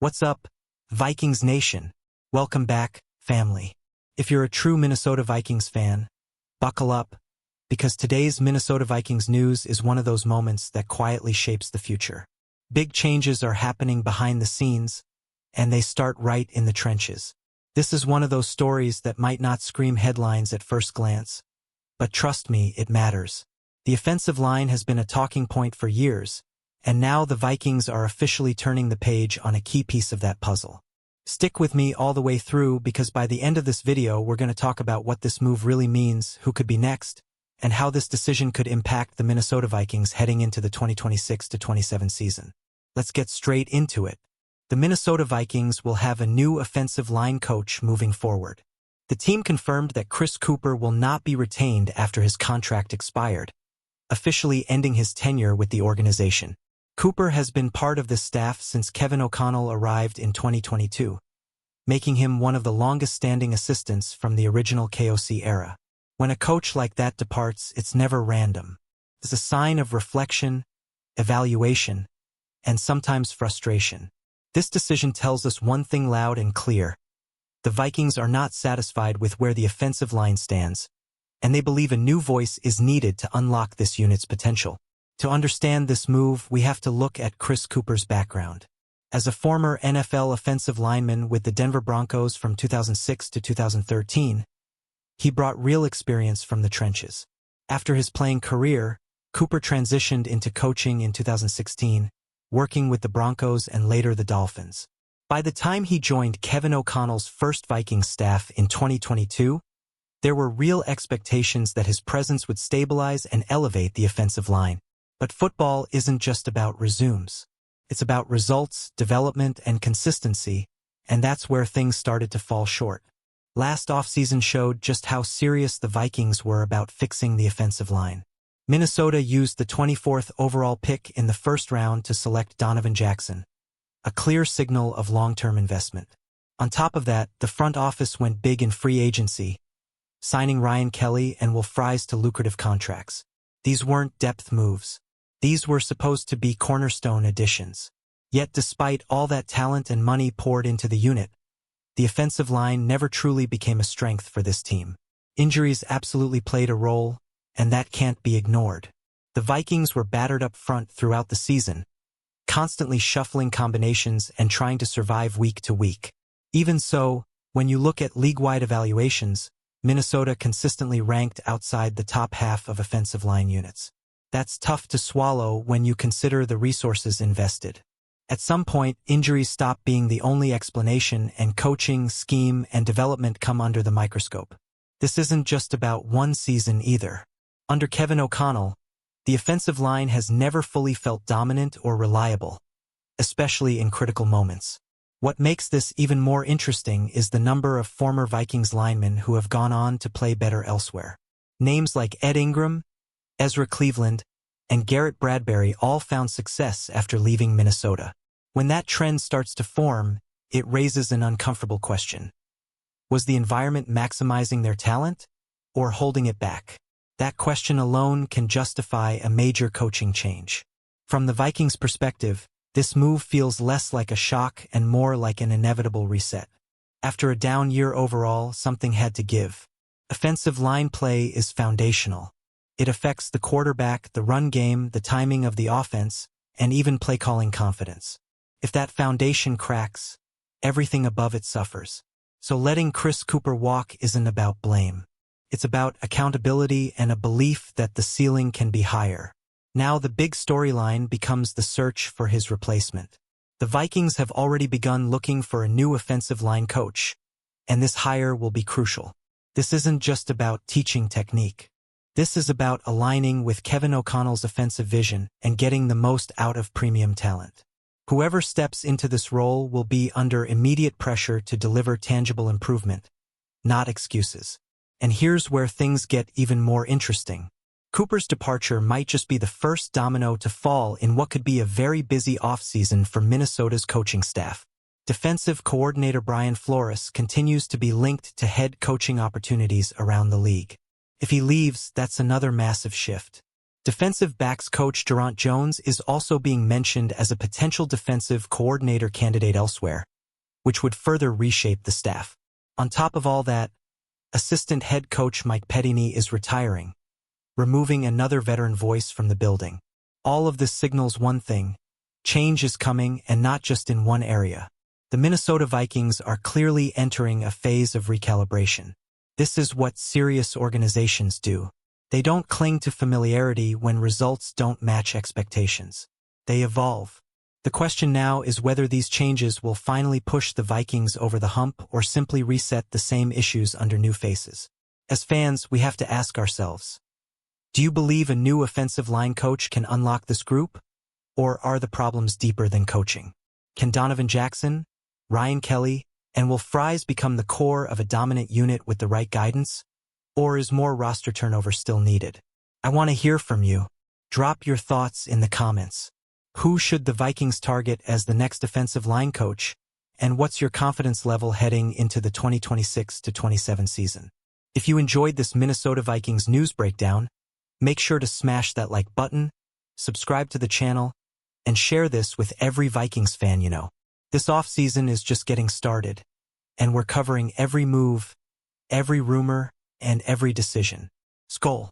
What's up, Vikings Nation? Welcome back, family. If you're a true Minnesota Vikings fan, buckle up, because today's Minnesota Vikings news is one of those moments that quietly shapes the future. Big changes are happening behind the scenes, and they start right in the trenches. This is one of those stories that might not scream headlines at first glance, but trust me, it matters. The offensive line has been a talking point for years, and now the Vikings are officially turning the page on a key piece of that puzzle. Stick with me all the way through, because by the end of this video we're going to talk about what this move really means, who could be next, and how this decision could impact the Minnesota Vikings heading into the 2026-27 season. Let's get straight into it. The Minnesota Vikings will have a new offensive line coach moving forward. The team confirmed that Chris Cooper will not be retained after his contract expired, officially ending his tenure with the organization. Cooper has been part of the staff since Kevin O'Connell arrived in 2022, making him one of the longest-standing assistants from the original KOC era. When a coach like that departs, it's never random. It's a sign of reflection, evaluation, and sometimes frustration. This decision tells us one thing loud and clear. The Vikings are not satisfied with where the offensive line stands, and they believe a new voice is needed to unlock this unit's potential. To understand this move, we have to look at Chris Cooper's background. As a former NFL offensive lineman with the Denver Broncos from 2006 to 2013, he brought real experience from the trenches. After his playing career, Cooper transitioned into coaching in 2016, working with the Broncos and later the Dolphins. By the time he joined Kevin O'Connell's first Vikings staff in 2022, there were real expectations that his presence would stabilize and elevate the offensive line. But football isn't just about resumes. It's about results, development, and consistency, and that's where things started to fall short. Last offseason showed just how serious the Vikings were about fixing the offensive line. Minnesota used the 24th overall pick in the first round to select Donovan Jackson, a clear signal of long-term investment. On top of that, the front office went big in free agency, signing Ryan Kelly and Will Fries to lucrative contracts. These weren't depth moves. These were supposed to be cornerstone additions. Yet despite all that talent and money poured into the unit, the offensive line never truly became a strength for this team. Injuries absolutely played a role, and that can't be ignored. The Vikings were battered up front throughout the season, constantly shuffling combinations and trying to survive week to week. Even so, when you look at league-wide evaluations, Minnesota consistently ranked outside the top half of offensive line units. That's tough to swallow when you consider the resources invested. At some point, injuries stop being the only explanation, and coaching, scheme, and development come under the microscope. This isn't just about one season either. Under Kevin O'Connell, the offensive line has never fully felt dominant or reliable, especially in critical moments. What makes this even more interesting is the number of former Vikings linemen who have gone on to play better elsewhere. Names like Ed Ingram, Ezra Cleveland, and Garrett Bradbury all found success after leaving Minnesota. When that trend starts to form, it raises an uncomfortable question. Was the environment maximizing their talent, or holding it back? That question alone can justify a major coaching change. From the Vikings' perspective, this move feels less like a shock and more like an inevitable reset. After a down year overall, something had to give. Offensive line play is foundational. It affects the quarterback, the run game, the timing of the offense, and even play-calling confidence. If that foundation cracks, everything above it suffers. So letting Chris Cooper walk isn't about blame. It's about accountability and a belief that the ceiling can be higher. Now the big storyline becomes the search for his replacement. The Vikings have already begun looking for a new offensive line coach, and this hire will be crucial. This isn't just about teaching technique. This is about aligning with Kevin O'Connell's offensive vision and getting the most out of premium talent. Whoever steps into this role will be under immediate pressure to deliver tangible improvement, not excuses. And here's where things get even more interesting. Cooper's departure might just be the first domino to fall in what could be a very busy offseason for Minnesota's coaching staff. Defensive coordinator Brian Flores continues to be linked to head coaching opportunities around the league. If he leaves, that's another massive shift. Defensive backs coach Durant Jones is also being mentioned as a potential defensive coordinator candidate elsewhere, which would further reshape the staff. On top of all that, assistant head coach Mike Pettine is retiring, removing another veteran voice from the building. All of this signals one thing: change is coming, and not just in one area. The Minnesota Vikings are clearly entering a phase of recalibration. This is what serious organizations do. They don't cling to familiarity when results don't match expectations. They evolve. The question now is whether these changes will finally push the Vikings over the hump or simply reset the same issues under new faces. As fans, we have to ask ourselves, do you believe a new offensive line coach can unlock this group? Or are the problems deeper than coaching? Can Donovan Jackson, Ryan Kelly, and Will Fries become the core of a dominant unit with the right guidance? Or is more roster turnover still needed? I want to hear from you. Drop your thoughts in the comments. Who should the Vikings target as the next offensive line coach? And what's your confidence level heading into the 2026-27 season? If you enjoyed this Minnesota Vikings news breakdown, make sure to smash that like button, subscribe to the channel, and share this with every Vikings fan you know. This offseason is just getting started, and we're covering every move, every rumor, and every decision. Skol.